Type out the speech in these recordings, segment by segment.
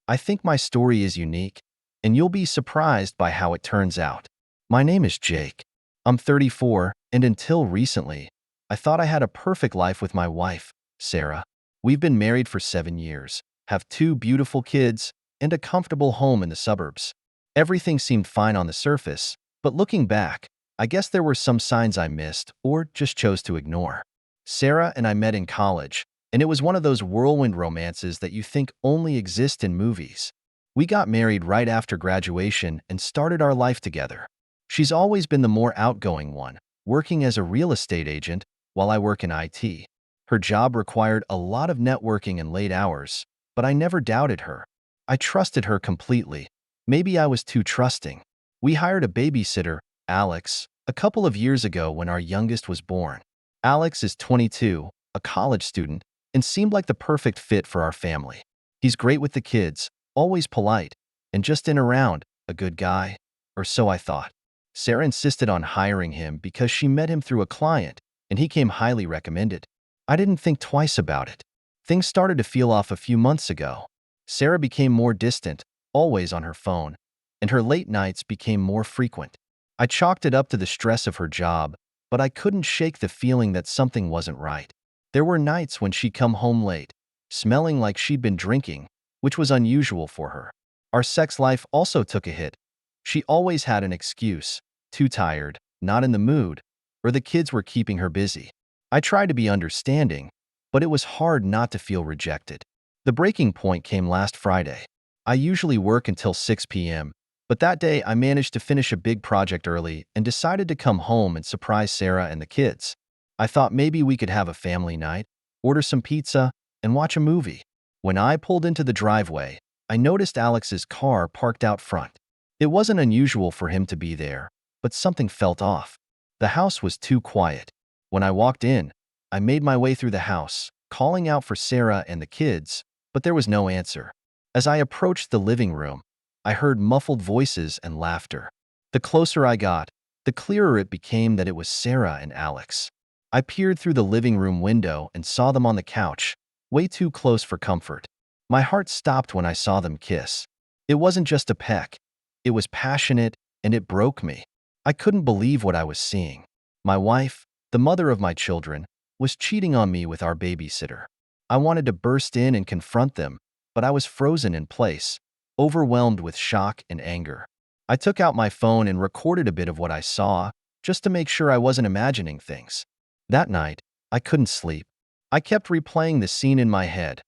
I think my story is unique, and you'll be surprised by how it turns out. My name is Jake. I'm 34, and until recently, I thought I had a perfect life with my wife, Sarah. We've been married for 7 years, have two beautiful kids, and a comfortable home in the suburbs. Everything seemed fine on the surface, but looking back, I guess there were some signs I missed or just chose to ignore. Sarah and I met in college, and it was one of those whirlwind romances that you think only exist in movies. We got married right after graduation and started our life together. She's always been the more outgoing one, working as a real estate agent while I work in IT. Her job required a lot of networking and late hours, but I never doubted her. I trusted her completely. Maybe I was too trusting. We hired a babysitter, Alex, a couple of years ago when our youngest was born. Alex is 22, a college student, and seemed like the perfect fit for our family. He's great with the kids, always polite, and just in around, a good guy, or so I thought. Sarah insisted on hiring him because she met him through a client, and he came highly recommended. I didn't think twice about it. Things started to feel off a few months ago. Sarah became more distant, always on her phone, and her late nights became more frequent. I chalked it up to the stress of her job, but I couldn't shake the feeling that something wasn't right. There were nights when she'd come home late, smelling like she'd been drinking, which was unusual for her. Our sex life also took a hit. She always had an excuse: too tired, not in the mood, or the kids were keeping her busy. I tried to be understanding, but it was hard not to feel rejected. The breaking point came last Friday. I usually work until 6 p.m., but that day I managed to finish a big project early and decided to come home and surprise Sarah and the kids. I thought maybe we could have a family night, order some pizza, and watch a movie. When I pulled into the driveway, I noticed Alex's car parked out front. It wasn't unusual for him to be there, but something felt off. The house was too quiet. When I walked in, I made my way through the house, calling out for Sarah and the kids, but there was no answer. As I approached the living room, I heard muffled voices and laughter. The closer I got, the clearer it became that it was Sarah and Alex. I peered through the living room window and saw them on the couch, way too close for comfort. My heart stopped when I saw them kiss. It wasn't just a peck. It was passionate, and it broke me. I couldn't believe what I was seeing. My wife, the mother of my children, was cheating on me with our babysitter. I wanted to burst in and confront them, but I was frozen in place, overwhelmed with shock and anger. I took out my phone and recorded a bit of what I saw, just to make sure I wasn't imagining things. That night, I couldn't sleep. I kept replaying the scene in my head,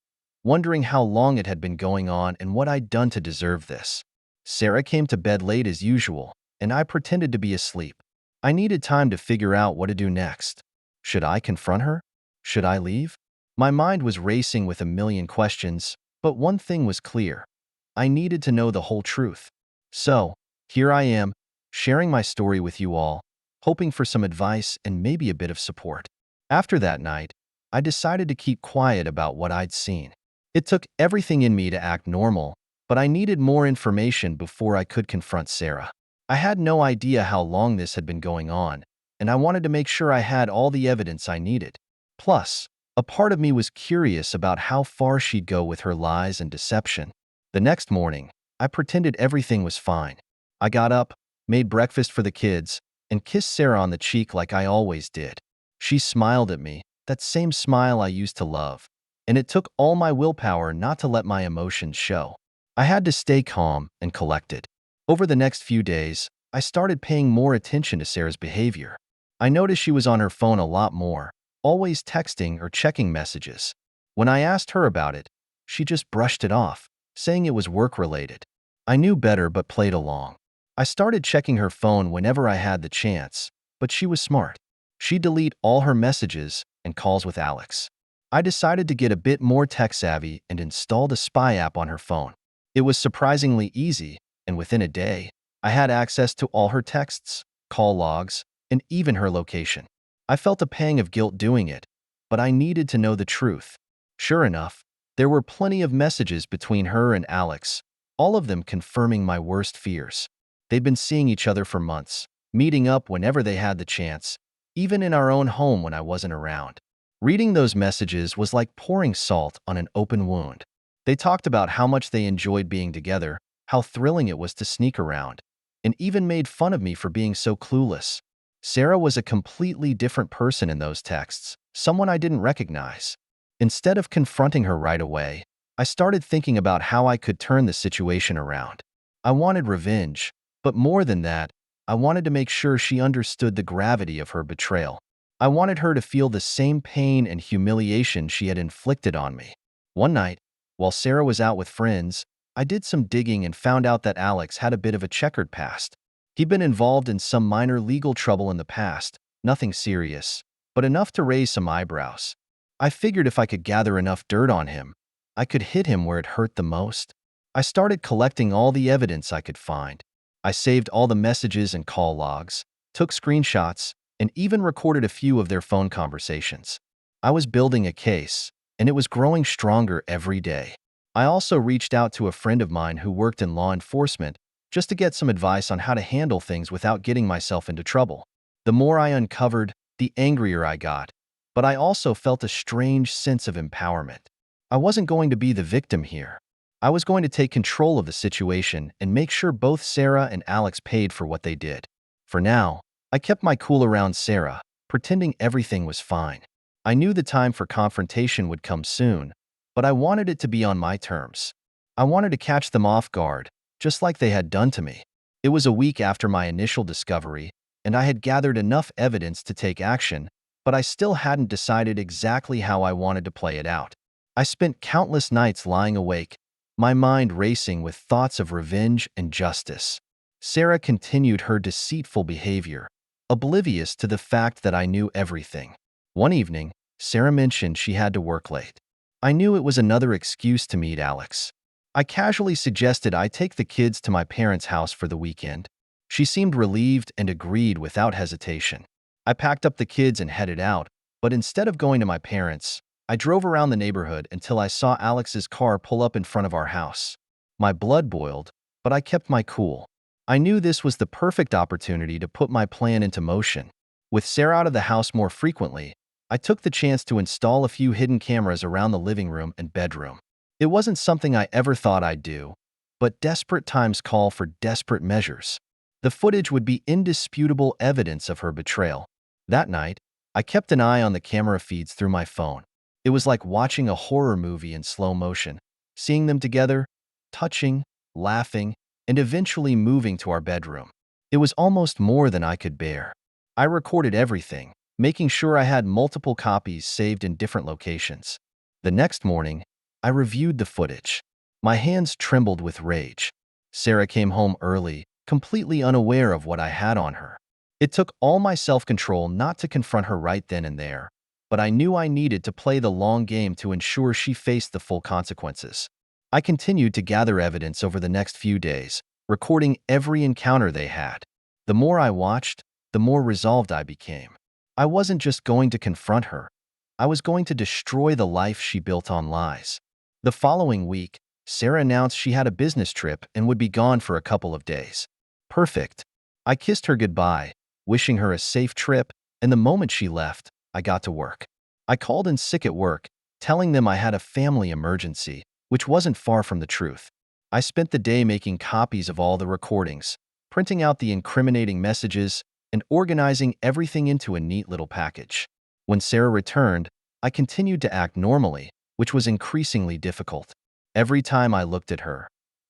wondering how long it had been going on and what I'd done to deserve this. Sarah came to bed late as usual, and I pretended to be asleep. I needed time to figure out what to do next. Should I confront her? Should I leave? My mind was racing with a million questions, but one thing was clear. I needed to know the whole truth. So, here I am, sharing my story with you all, hoping for some advice and maybe a bit of support. After that night, I decided to keep quiet about what I'd seen. It took everything in me to act normal, but I needed more information before I could confront Sarah. I had no idea how long this had been going on, and I wanted to make sure I had all the evidence I needed. Plus, a part of me was curious about how far she'd go with her lies and deception. The next morning, I pretended everything was fine. I got up, made breakfast for the kids, and kissed Sarah on the cheek like I always did. She smiled at me, that same smile I used to love, and it took all my willpower not to let my emotions show. I had to stay calm and collected. Over the next few days, I started paying more attention to Sarah's behavior. I noticed she was on her phone a lot more, always texting or checking messages. When I asked her about it, she just brushed it off, saying it was work-related. I knew better but played along. I started checking her phone whenever I had the chance, but she was smart. She'd delete all her messages and calls with Alex. I decided to get a bit more tech-savvy and installed a spy app on her phone. It was surprisingly easy, and within a day, I had access to all her texts, call logs, and even her location. I felt a pang of guilt doing it, but I needed to know the truth. Sure enough, there were plenty of messages between her and Alex, all of them confirming my worst fears. They'd been seeing each other for months, meeting up whenever they had the chance, even in our own home when I wasn't around. Reading those messages was like pouring salt on an open wound. They talked about how much they enjoyed being together, how thrilling it was to sneak around, and even made fun of me for being so clueless. Sarah was a completely different person in those texts, someone I didn't recognize. Instead of confronting her right away, I started thinking about how I could turn the situation around. I wanted revenge, but more than that, I wanted to make sure she understood the gravity of her betrayal. I wanted her to feel the same pain and humiliation she had inflicted on me. One night, while Sarah was out with friends, I did some digging and found out that Alex had a bit of a checkered past. He'd been involved in some minor legal trouble in the past, nothing serious, but enough to raise some eyebrows. I figured if I could gather enough dirt on him, I could hit him where it hurt the most. I started collecting all the evidence I could find. I saved all the messages and call logs, took screenshots, and even recorded a few of their phone conversations. I was building a case, and it was growing stronger every day. I also reached out to a friend of mine who worked in law enforcement just to get some advice on how to handle things without getting myself into trouble. The more I uncovered, the angrier I got, but I also felt a strange sense of empowerment. I wasn't going to be the victim here. I was going to take control of the situation and make sure both Sarah and Alex paid for what they did. For now, I kept my cool around Sarah, pretending everything was fine. I knew the time for confrontation would come soon, but I wanted it to be on my terms. I wanted to catch them off guard, just like they had done to me. It was a week after my initial discovery, and I had gathered enough evidence to take action, but I still hadn't decided exactly how I wanted to play it out. I spent countless nights lying awake, my mind racing with thoughts of revenge and justice. Sarah continued her deceitful behavior, oblivious to the fact that I knew everything. One evening, Sarah mentioned she had to work late. I knew it was another excuse to meet Alex. I casually suggested I take the kids to my parents' house for the weekend. She seemed relieved and agreed without hesitation. I packed up the kids and headed out, but instead of going to my parents', I drove around the neighborhood until I saw Alex's car pull up in front of our house. My blood boiled, but I kept my cool. I knew this was the perfect opportunity to put my plan into motion. With Sarah out of the house more frequently, I took the chance to install a few hidden cameras around the living room and bedroom. It wasn't something I ever thought I'd do, but desperate times call for desperate measures. The footage would be indisputable evidence of her betrayal. That night, I kept an eye on the camera feeds through my phone. It was like watching a horror movie in slow motion, seeing them together, touching, laughing, and eventually moving to our bedroom. It was almost more than I could bear. I recorded everything, making sure I had multiple copies saved in different locations. The next morning, I reviewed the footage. My hands trembled with rage. Sarah came home early, completely unaware of what I had on her. It took all my self-control not to confront her right then and there, but I knew I needed to play the long game to ensure she faced the full consequences. I continued to gather evidence over the next few days, recording every encounter they had. The more I watched, the more resolved I became. I wasn't just going to confront her. I was going to destroy the life she built on lies. The following week, Sarah announced she had a business trip and would be gone for a couple of days. Perfect. I kissed her goodbye, wishing her a safe trip, and the moment she left, I got to work. I called in sick at work, telling them I had a family emergency, which wasn't far from the truth. I spent the day making copies of all the recordings, printing out the incriminating messages, and organizing everything into a neat little package. When Sarah returned, I continued to act normally, which was increasingly difficult. Every time I looked at her,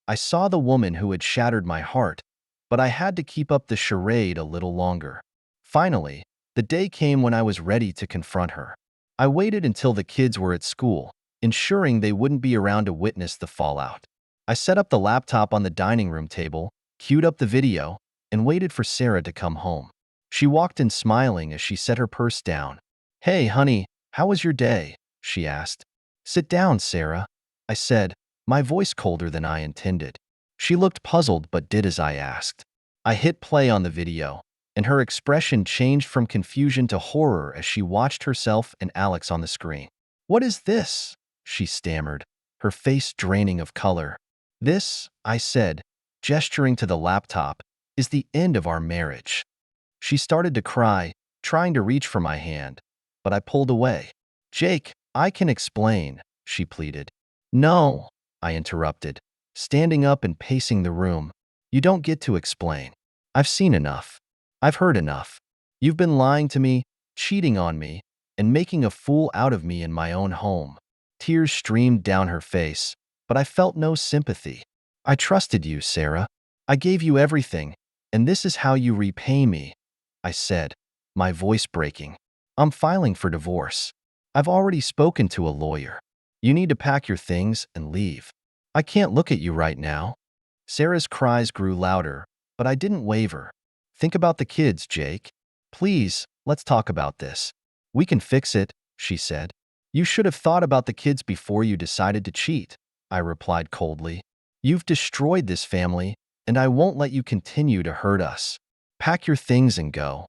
I saw the woman who had shattered my heart, but I had to keep up the charade a little longer. Finally, the day came when I was ready to confront her. I waited until the kids were at school, ensuring they wouldn't be around to witness the fallout. I set up the laptop on the dining room table, queued up the video, and waited for Sarah to come home. She walked in smiling as she set her purse down. "Hey, honey, how was your day?" she asked. "Sit down, Sarah," I said, my voice colder than I intended. She looked puzzled but did as I asked. I hit play on the video, and her expression changed from confusion to horror as she watched herself and Alex on the screen. "What is this?" she stammered, her face draining of color. "This," I said, gesturing to the laptop, "is the end of our marriage." She started to cry, trying to reach for my hand, but I pulled away. "Jake, I can explain," she pleaded. "No." I interrupted, standing up and pacing the room. You don't get to explain. I've seen enough. I've heard enough. You've been lying to me, cheating on me, and making a fool out of me in my own home. Tears streamed down her face, but I felt no sympathy. I trusted you, Sarah. I gave you everything, and this is how you repay me, I said, my voice breaking. I'm filing for divorce. I've already spoken to a lawyer. You need to pack your things and leave. I can't look at you right now. Sarah's cries grew louder, but I didn't waver. Think about the kids, Jake. Please, let's talk about this. We can fix it, she said. You should have thought about the kids before you decided to cheat, I replied coldly. You've destroyed this family, and I won't let you continue to hurt us. Pack your things and go.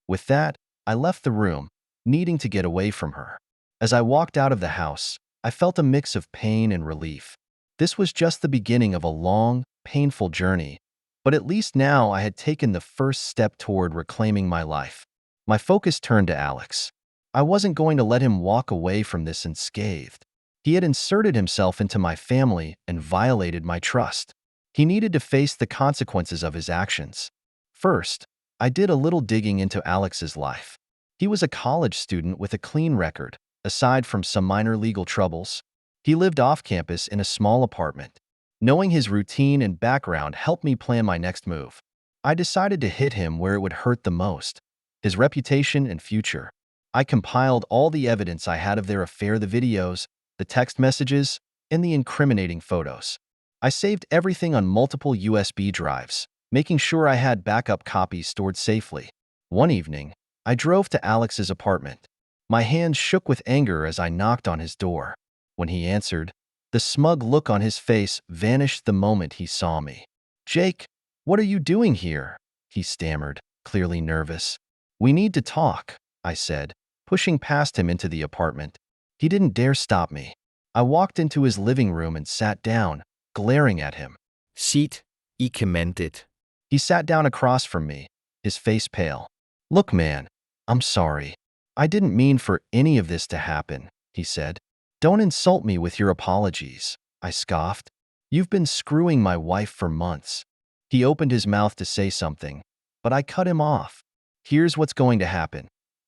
With that, I left the room, needing to get away from her. As I walked out of the house, I felt a mix of pain and relief. This was just the beginning of a long, painful journey, but at least now I had taken the first step toward reclaiming my life. My focus turned to Alex. I wasn't going to let him walk away from this unscathed. He had inserted himself into my family and violated my trust. He needed to face the consequences of his actions. First, I did a little digging into Alex's life. He was a college student with a clean record, aside from some minor legal troubles. He lived off campus in a small apartment. Knowing his routine and background helped me plan my next move. I decided to hit him where it would hurt the most: his reputation and future. I compiled all the evidence I had of their affair: the videos, the text messages, and the incriminating photos. I saved everything on multiple USB drives, making sure I had backup copies stored safely. One evening, I drove to Alex's apartment. My hands shook with anger as I knocked on his door. When he answered, the smug look on his face vanished the moment he saw me. "Jake, what are you doing here?" he stammered, clearly nervous. "We need to talk," I said, pushing past him into the apartment. He didn't dare stop me. I walked into his living room and sat down, glaring at him. Sit, I commented. He sat down across from me, his face pale. "Look, man, I'm sorry. I didn't mean for any of this to happen," he said. "Don't insult me with your apologies," I scoffed. "You've been screwing my wife for months." He opened his mouth to say something, but I cut him off. "Here's what's going to happen.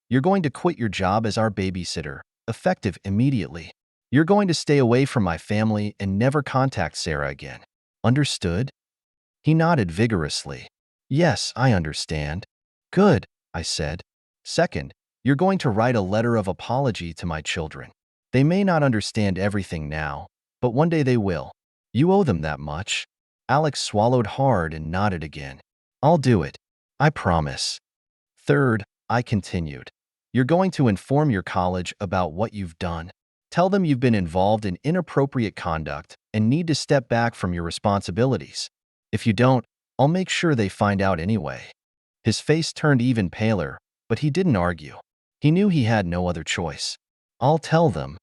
You're going to quit your job as our babysitter, effective immediately. You're going to stay away from my family and never contact Sarah again. Understood?" He nodded vigorously. "Yes, I understand." "Good," I said. "Second, you're going to write a letter of apology to my children. They may not understand everything now, but one day they will. You owe them that much." Alex swallowed hard and nodded again. "I'll do it. I promise." "Third," I continued, "you're going to inform your college about what you've done. Tell them you've been involved in inappropriate conduct and need to step back from your responsibilities. If you don't, I'll make sure they find out anyway." His face turned even paler, but he didn't argue. He knew he had no other choice. "I'll tell them."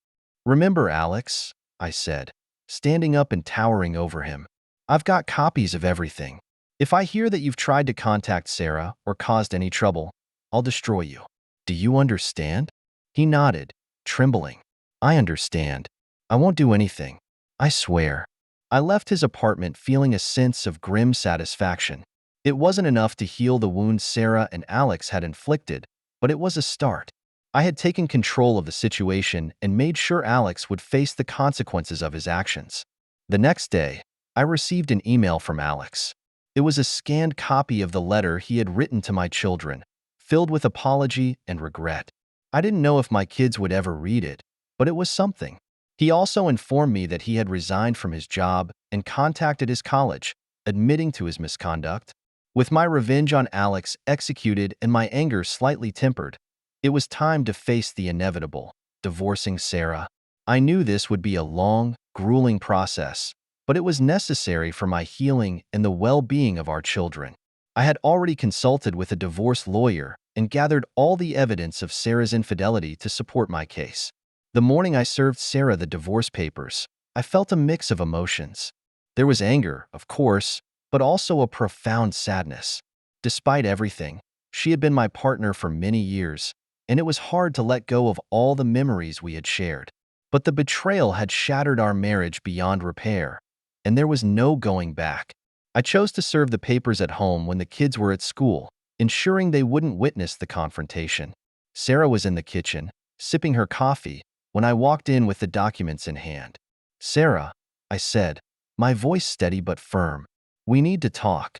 "Remember, Alex," I said, standing up and towering over him, "I've got copies of everything. If I hear that you've tried to contact Sarah or caused any trouble, I'll destroy you. Do you understand?" He nodded, trembling. "I understand. I won't do anything. I swear." I left his apartment feeling a sense of grim satisfaction. It wasn't enough to heal the wounds Sarah and Alex had inflicted, but it was a start. I had taken control of the situation and made sure Alex would face the consequences of his actions. The next day, I received an email from Alex. It was a scanned copy of the letter he had written to my children, filled with apology and regret. I didn't know if my kids would ever read it, but it was something. He also informed me that he had resigned from his job and contacted his college, admitting to his misconduct. With my revenge on Alex executed and my anger slightly tempered, it was time to face the inevitable: divorcing Sarah. I knew this would be a long, grueling process, but it was necessary for my healing and the well-being of our children. I had already consulted with a divorce lawyer and gathered all the evidence of Sarah's infidelity to support my case. The morning I served Sarah the divorce papers, I felt a mix of emotions. There was anger, of course, but also a profound sadness. Despite everything, she had been my partner for many years, and it was hard to let go of all the memories we had shared. But the betrayal had shattered our marriage beyond repair, and there was no going back. I chose to serve the papers at home when the kids were at school, ensuring they wouldn't witness the confrontation. Sarah was in the kitchen, sipping her coffee, when I walked in with the documents in hand. "Sarah," I said, my voice steady but firm, "we need to talk."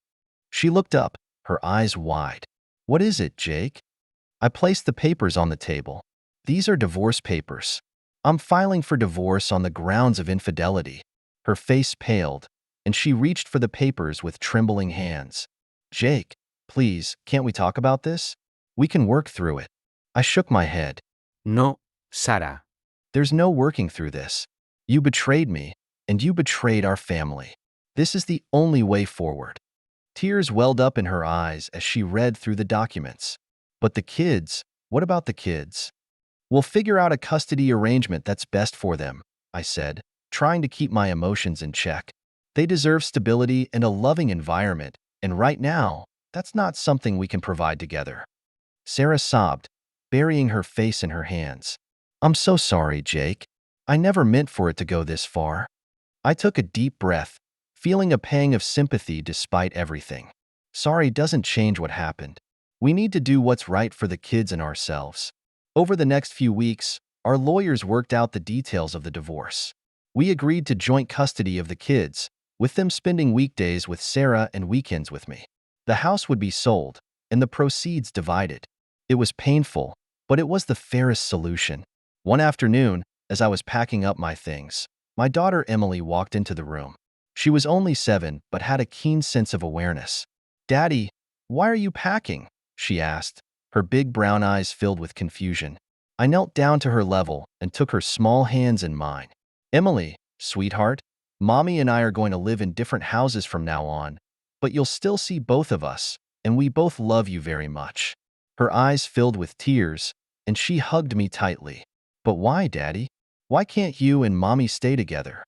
She looked up, her eyes wide. "What is it, Jake?" I placed the papers on the table. "These are divorce papers. I'm filing for divorce on the grounds of infidelity." Her face paled, and she reached for the papers with trembling hands. "Jake, please, can't we talk about this? We can work through it." I shook my head. No, Sarah. "There's no working through this. You betrayed me, and you betrayed our family. This is the only way forward." Tears welled up in her eyes as she read through the documents. "But the kids, what about the kids?" "We'll figure out a custody arrangement that's best for them," I said, trying to keep my emotions in check. "They deserve stability and a loving environment, and right now, that's not something we can provide together." Sarah sobbed, burying her face in her hands. "I'm so sorry, Jake. I never meant for it to go this far." I took a deep breath, feeling a pang of sympathy despite everything. Sorry doesn't change what happened. We need to do what's right for the kids and ourselves. Over the next few weeks, our lawyers worked out the details of the divorce. We agreed to joint custody of the kids, with them spending weekdays with Sarah and weekends with me. The house would be sold, and the proceeds divided. It was painful, but it was the fairest solution. One afternoon, as I was packing up my things, my daughter Emily walked into the room. She was only 7, but had a keen sense of awareness. "Daddy, why are you packing?" she asked, her big brown eyes filled with confusion. I knelt down to her level and took her small hands in mine. "Emily, sweetheart, Mommy and I are going to live in different houses from now on, but you'll still see both of us, and we both love you very much." Her eyes filled with tears, and she hugged me tightly. "But why, Daddy? Why can't you and Mommy stay together?"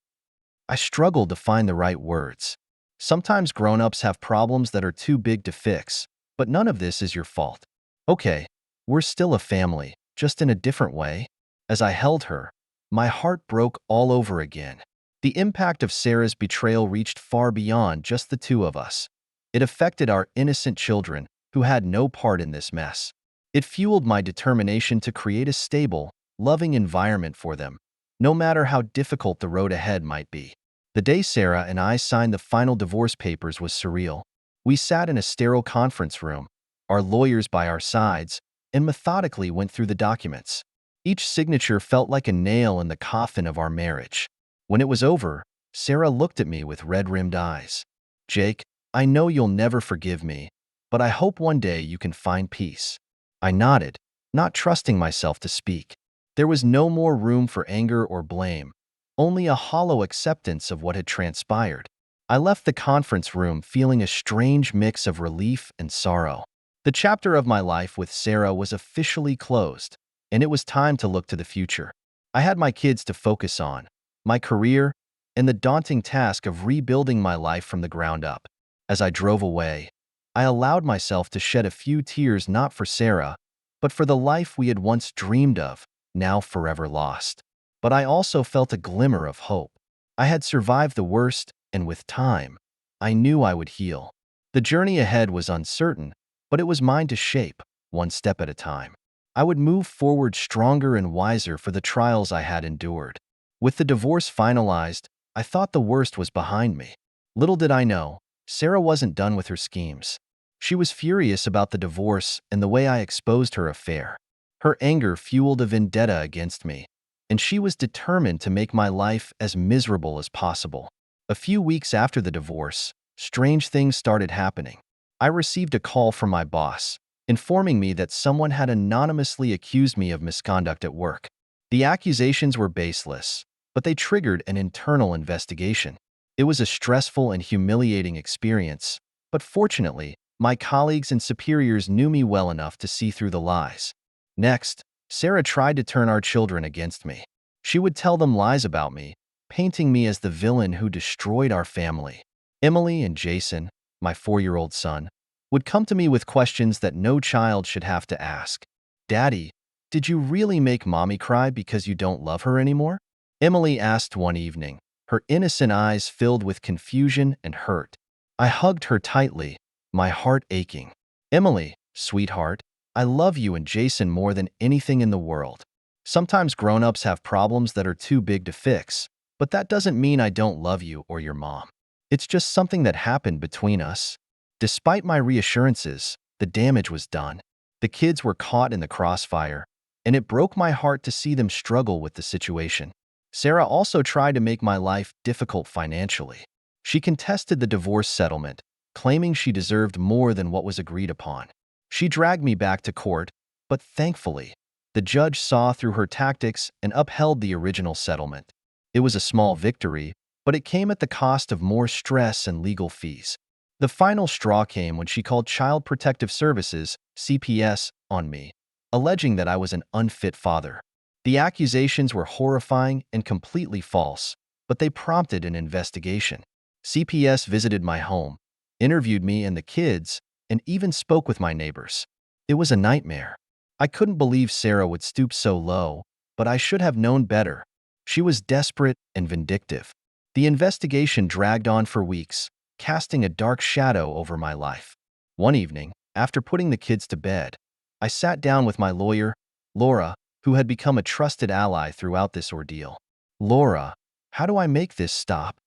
I struggled to find the right words. "Sometimes grown-ups have problems that are too big to fix, but none of this is your fault. Okay, we're still a family, just in a different way." As I held her, my heart broke all over again. The impact of Sarah's betrayal reached far beyond just the two of us. It affected our innocent children, who had no part in this mess. It fueled my determination to create a stable, loving environment for them, no matter how difficult the road ahead might be. The day Sarah and I signed the final divorce papers was surreal. We sat in a sterile conference room, our lawyers by our sides, and methodically went through the documents. Each signature felt like a nail in the coffin of our marriage. When it was over, Sarah looked at me with red-rimmed eyes. "Jake, I know you'll never forgive me, but I hope one day you can find peace." I nodded, not trusting myself to speak. There was no more room for anger or blame, only a hollow acceptance of what had transpired. I left the conference room feeling a strange mix of relief and sorrow. The chapter of my life with Sarah was officially closed, and it was time to look to the future. I had my kids to focus on, my career, and the daunting task of rebuilding my life from the ground up. As I drove away, I allowed myself to shed a few tears not for Sarah, but for the life we had once dreamed of, now forever lost. But I also felt a glimmer of hope. I had survived the worst, and with time, I knew I would heal. The journey ahead was uncertain, but it was mine to shape, one step at a time. I would move forward stronger and wiser for the trials I had endured. With the divorce finalized, I thought the worst was behind me. Little did I know, Sarah wasn't done with her schemes. She was furious about the divorce and the way I exposed her affair. Her anger fueled a vendetta against me, and she was determined to make my life as miserable as possible. A few weeks after the divorce, strange things started happening. I received a call from my boss, informing me that someone had anonymously accused me of misconduct at work. The accusations were baseless, but they triggered an internal investigation. It was a stressful and humiliating experience, but fortunately, my colleagues and superiors knew me well enough to see through the lies. Next, Sarah tried to turn our children against me. She would tell them lies about me, painting me as the villain who destroyed our family. Emily and Jason, my 4-year-old son, would come to me with questions that no child should have to ask. "Daddy, did you really make Mommy cry because you don't love her anymore?" Emily asked one evening, her innocent eyes filled with confusion and hurt. I hugged her tightly, my heart aching. Emily, sweetheart, I love you and Jason more than anything in the world. Sometimes grown-ups have problems that are too big to fix, but that doesn't mean I don't love you or your mom. It's just something that happened between us. Despite my reassurances, the damage was done. The kids were caught in the crossfire, and it broke my heart to see them struggle with the situation. Sarah also tried to make my life difficult financially. She contested the divorce settlement, claiming she deserved more than what was agreed upon. She dragged me back to court, but thankfully, the judge saw through her tactics and upheld the original settlement. It was a small victory, but it came at the cost of more stress and legal fees. The final straw came when she called Child Protective Services, CPS, on me, alleging that I was an unfit father. The accusations were horrifying and completely false, but they prompted an investigation. CPS visited my home, interviewed me and the kids, and even spoke with my neighbors. It was a nightmare. I couldn't believe Sarah would stoop so low, but I should have known better. She was desperate and vindictive. The investigation dragged on for weeks, casting a dark shadow over my life. One evening, after putting the kids to bed, I sat down with my lawyer, Laura, who had become a trusted ally throughout this ordeal. Laura, how do I make this stop?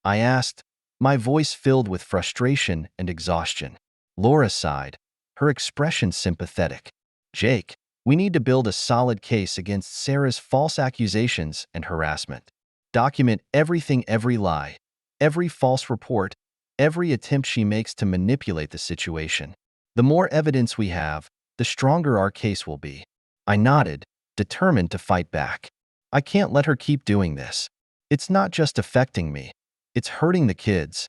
I asked, my voice filled with frustration and exhaustion. Laura sighed, her expression sympathetic. Jake, we need to build a solid case against Sarah's false accusations and harassment. Document everything, every lie, every false report, every attempt she makes to manipulate the situation. The more evidence we have, the stronger our case will be. I nodded, determined to fight back. I can't let her keep doing this. It's not just affecting me, it's hurting the kids.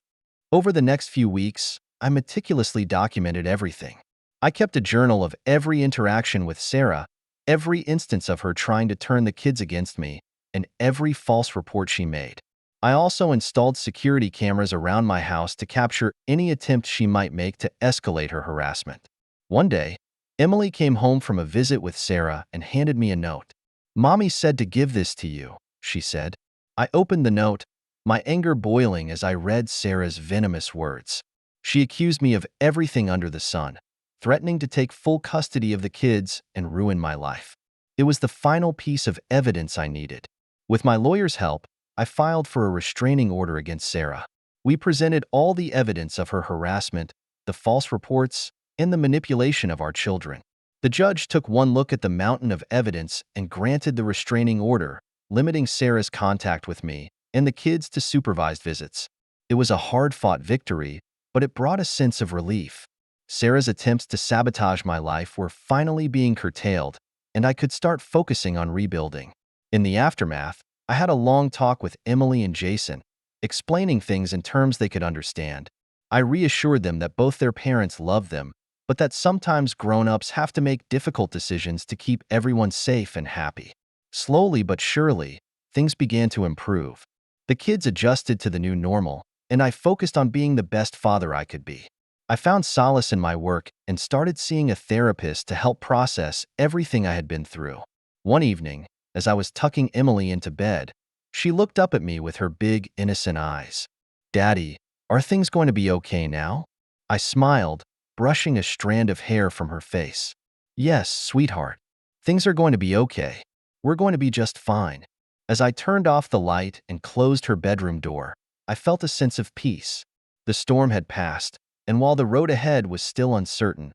Over the next few weeks, I meticulously documented everything. I kept a journal of every interaction with Sarah, every instance of her trying to turn the kids against me, and every false report she made. I also installed security cameras around my house to capture any attempt she might make to escalate her harassment. One day, Emily came home from a visit with Sarah and handed me a note. "Mommy said to give this to you," she said. I opened the note, my anger boiling as I read Sarah's venomous words. She accused me of everything under the sun, threatening to take full custody of the kids and ruin my life. It was the final piece of evidence I needed. With my lawyer's help, I filed for a restraining order against Sarah. We presented all the evidence of her harassment, the false reports, and the manipulation of our children. The judge took one look at the mountain of evidence and granted the restraining order, limiting Sarah's contact with me and the kids to supervised visits. It was a hard-fought victory, but it brought a sense of relief. Sarah's attempts to sabotage my life were finally being curtailed, and I could start focusing on rebuilding. In the aftermath, I had a long talk with Emily and Jason, explaining things in terms they could understand. I reassured them that both their parents loved them, but that sometimes grown-ups have to make difficult decisions to keep everyone safe and happy. Slowly but surely, things began to improve. The kids adjusted to the new normal, and I focused on being the best father I could be. I found solace in my work and started seeing a therapist to help process everything I had been through. One evening, as I was tucking Emily into bed, she looked up at me with her big, innocent eyes. "Daddy, are things going to be okay now?" I smiled, brushing a strand of hair from her face. "Yes, sweetheart. Things are going to be okay. We're going to be just fine." As I turned off the light and closed her bedroom door, I felt a sense of peace. The storm had passed, and while the road ahead was still uncertain,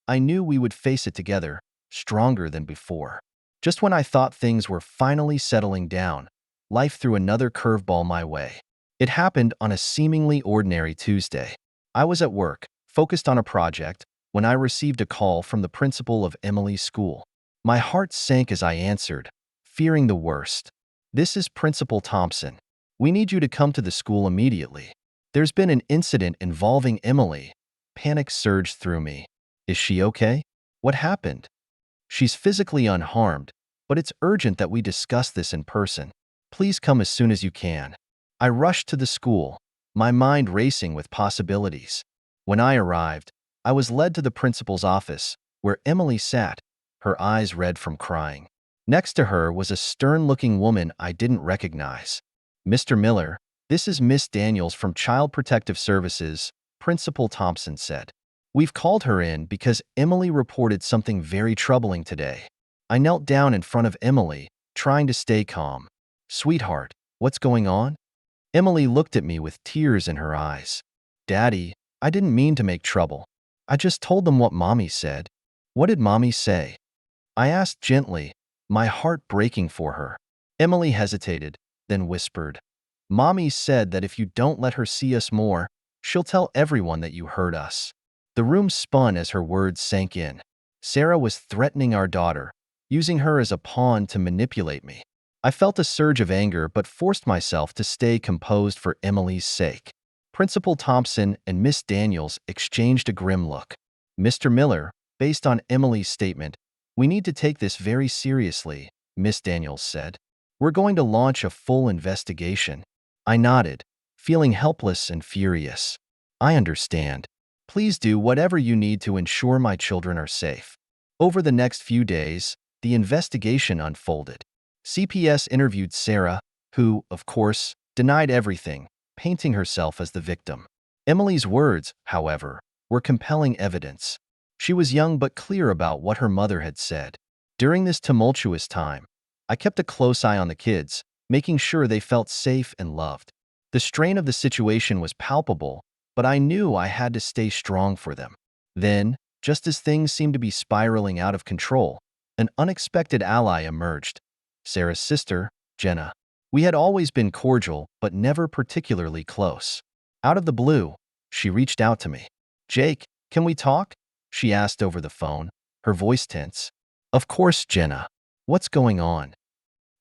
I knew we would face it together, stronger than before. Just when I thought things were finally settling down, life threw another curveball my way. It happened on a seemingly ordinary Tuesday. I was at work, focused on a project, when I received a call from the principal of Emily's school. My heart sank as I answered, fearing the worst. "This is Principal Thompson. We need you to come to the school immediately. There's been an incident involving Emily." Panic surged through me. "Is she okay? What happened?" "She's physically unharmed, but it's urgent that we discuss this in person. Please come as soon as you can." I rushed to the school, my mind racing with possibilities. When I arrived, I was led to the principal's office, where Emily sat, her eyes red from crying. Next to her was a stern-looking woman I didn't recognize. "Mr. Miller, this is Miss Daniels from Child Protective Services," Principal Thompson said. "We've called her in because Emily reported something very troubling today." I knelt down in front of Emily, trying to stay calm. "Sweetheart, what's going on?" Emily looked at me with tears in her eyes. "Daddy, I didn't mean to make trouble. I just told them what Mommy said." "What did Mommy say?" I asked gently, my heart breaking for her. Emily hesitated, then whispered, "Mommy said that if you don't let her see us more, she'll tell everyone that you hurt us." The room spun as her words sank in. Sarah was threatening our daughter, using her as a pawn to manipulate me. I felt a surge of anger but forced myself to stay composed for Emily's sake. Principal Thompson and Miss Daniels exchanged a grim look. "Mr. Miller, based on Emily's statement, we need to take this very seriously," Miss Daniels said. "We're going to launch a full investigation." I nodded, feeling helpless and furious. "I understand. Please do whatever you need to ensure my children are safe." Over the next few days, the investigation unfolded. CPS interviewed Sarah, who, of course, denied everything, painting herself as the victim. Emily's words, however, were compelling evidence. She was young but clear about what her mother had said. During this tumultuous time, I kept a close eye on the kids, making sure they felt safe and loved. The strain of the situation was palpable, but I knew I had to stay strong for them. Then, just as things seemed to be spiraling out of control, an unexpected ally emerged. Sarah's sister, Jenna. We had always been cordial, but never particularly close. Out of the blue, she reached out to me. "Jake, can we talk?" she asked over the phone, her voice tense. "Of course, Jenna. What's going on?"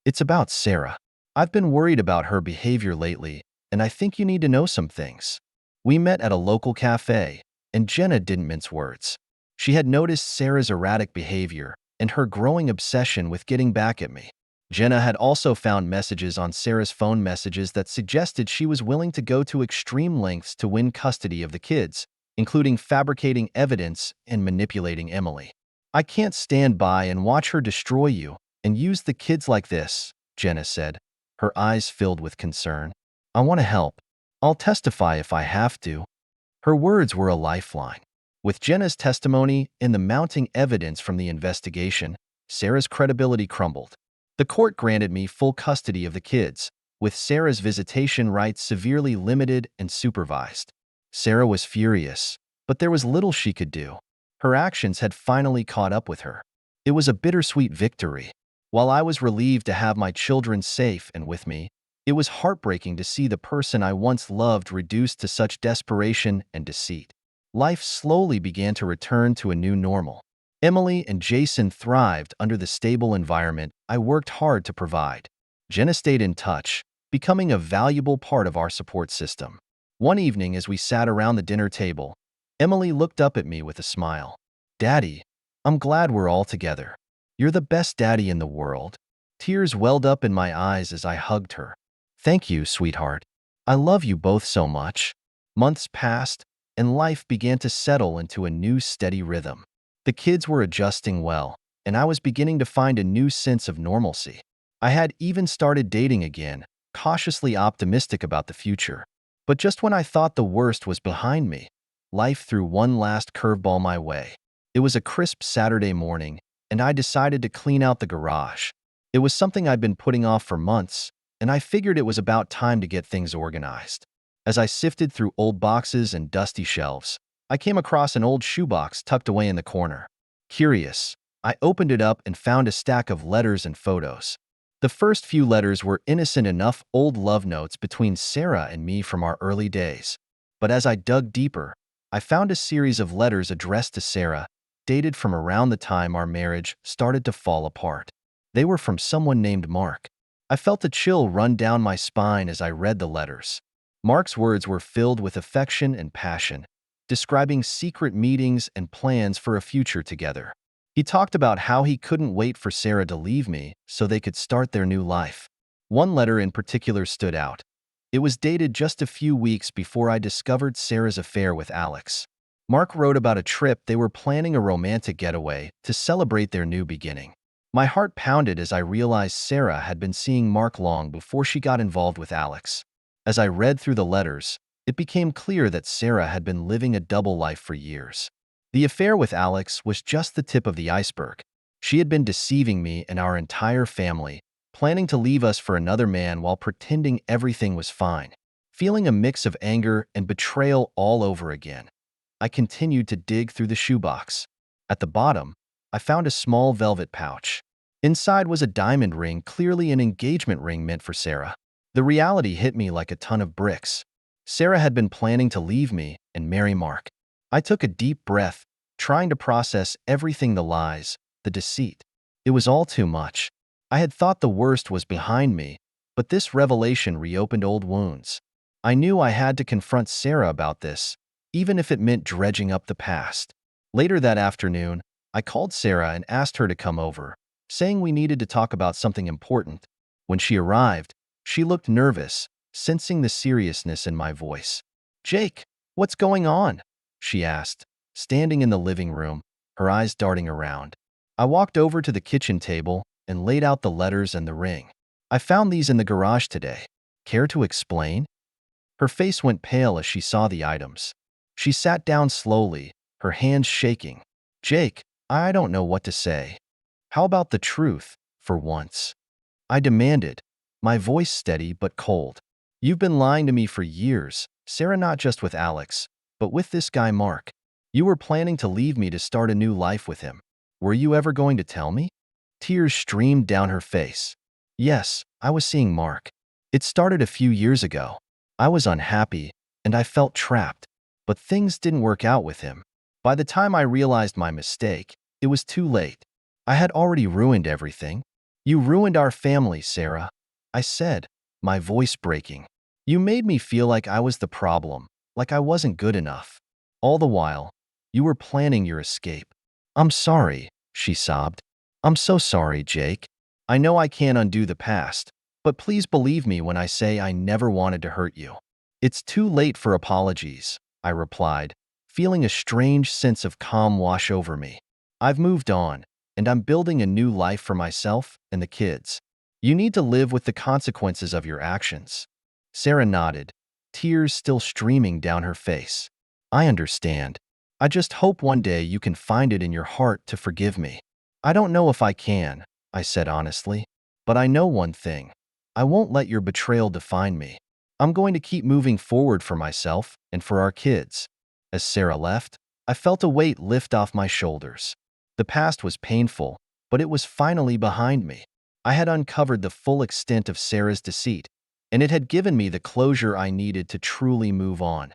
"It's about Sarah. I've been worried about her behavior lately, and I think you need to know some things." We met at a local cafe, and Jenna didn't mince words. She had noticed Sarah's erratic behavior and her growing obsession with getting back at me. Jenna had also found messages on Sarah's phone messages that suggested she was willing to go to extreme lengths to win custody of the kids, including fabricating evidence and manipulating Emily. "I can't stand by and watch her destroy you and use the kids like this," Jenna said, her eyes filled with concern. "I want to help. I'll testify if I have to." Her words were a lifeline. With Jenna's testimony and the mounting evidence from the investigation, Sarah's credibility crumbled. The court granted me full custody of the kids, with Sarah's visitation rights severely limited and supervised. Sarah was furious, but there was little she could do. Her actions had finally caught up with her. It was a bittersweet victory. While I was relieved to have my children safe and with me, it was heartbreaking to see the person I once loved reduced to such desperation and deceit. Life slowly began to return to a new normal. Emily and Jason thrived under the stable environment I worked hard to provide. Jenna stayed in touch, becoming a valuable part of our support system. One evening as we sat around the dinner table, Emily looked up at me with a smile. "Daddy, I'm glad we're all together. You're the best daddy in the world." Tears welled up in my eyes as I hugged her. "Thank you, sweetheart. I love you both so much." Months passed, and life began to settle into a new steady rhythm. The kids were adjusting well, and I was beginning to find a new sense of normalcy. I had even started dating again, cautiously optimistic about the future. But just when I thought the worst was behind me, life threw one last curveball my way. It was a crisp Saturday morning, and I decided to clean out the garage. It was something I'd been putting off for months, and I figured it was about time to get things organized. As I sifted through old boxes and dusty shelves, I came across an old shoebox tucked away in the corner. Curious, I opened it up and found a stack of letters and photos. The first few letters were innocent enough old love notes between Sarah and me from our early days. But as I dug deeper, I found a series of letters addressed to Sarah, dated from around the time our marriage started to fall apart. They were from someone named Mark. I felt a chill run down my spine as I read the letters. Mark's words were filled with affection and passion, describing secret meetings and plans for a future together. He talked about how he couldn't wait for Sarah to leave me so they could start their new life. One letter in particular stood out. It was dated just a few weeks before I discovered Sarah's affair with Alex. Mark wrote about a trip they were planning, a romantic getaway to celebrate their new beginning. My heart pounded as I realized Sarah had been seeing Mark long before she got involved with Alex. As I read through the letters, it became clear that Sarah had been living a double life for years. The affair with Alex was just the tip of the iceberg. She had been deceiving me and our entire family, planning to leave us for another man while pretending everything was fine. Feeling a mix of anger and betrayal all over again, I continued to dig through the shoebox. At the bottom, I found a small velvet pouch. Inside was a diamond ring, clearly an engagement ring meant for Sarah. The reality hit me like a ton of bricks. Sarah had been planning to leave me and marry Mark. I took a deep breath, trying to process everything: the lies, the deceit. It was all too much. I had thought the worst was behind me, but this revelation reopened old wounds. I knew I had to confront Sarah about this, even if it meant dredging up the past. Later that afternoon, I called Sarah and asked her to come over, saying we needed to talk about something important. When she arrived, she looked nervous, sensing the seriousness in my voice. "Jake, what's going on?" she asked, standing in the living room, her eyes darting around. I walked over to the kitchen table and laid out the letters and the ring. "I found these in the garage today. Care to explain?" Her face went pale as she saw the items. She sat down slowly, her hands shaking. "Jake, I don't know what to say. How about the truth, for once?" I demanded, my voice steady but cold. "You've been lying to me for years, Sarah, not just with Alex, but with this guy Mark. You were planning to leave me to start a new life with him. Were you ever going to tell me?" Tears streamed down her face. "Yes, I was seeing Mark. It started a few years ago. I was unhappy, and I felt trapped. But things didn't work out with him. By the time I realized my mistake, it was too late. I had already ruined everything." "You ruined our family, Sarah," I said, my voice breaking. "You made me feel like I was the problem, like I wasn't good enough. All the while, you were planning your escape." "I'm sorry," she sobbed. "I'm so sorry, Jake. I know I can't undo the past, but please believe me when I say I never wanted to hurt you." "It's too late for apologies," I replied, feeling a strange sense of calm wash over me. "I've moved on, and I'm building a new life for myself and the kids. You need to live with the consequences of your actions." Sarah nodded, tears still streaming down her face. "I understand. I just hope one day you can find it in your heart to forgive me." "I don't know if I can," I said honestly, "but I know one thing. I won't let your betrayal define me. I'm going to keep moving forward for myself and for our kids." As Sarah left, I felt a weight lift off my shoulders. The past was painful, but it was finally behind me. I had uncovered the full extent of Sarah's deceit, and it had given me the closure I needed to truly move on.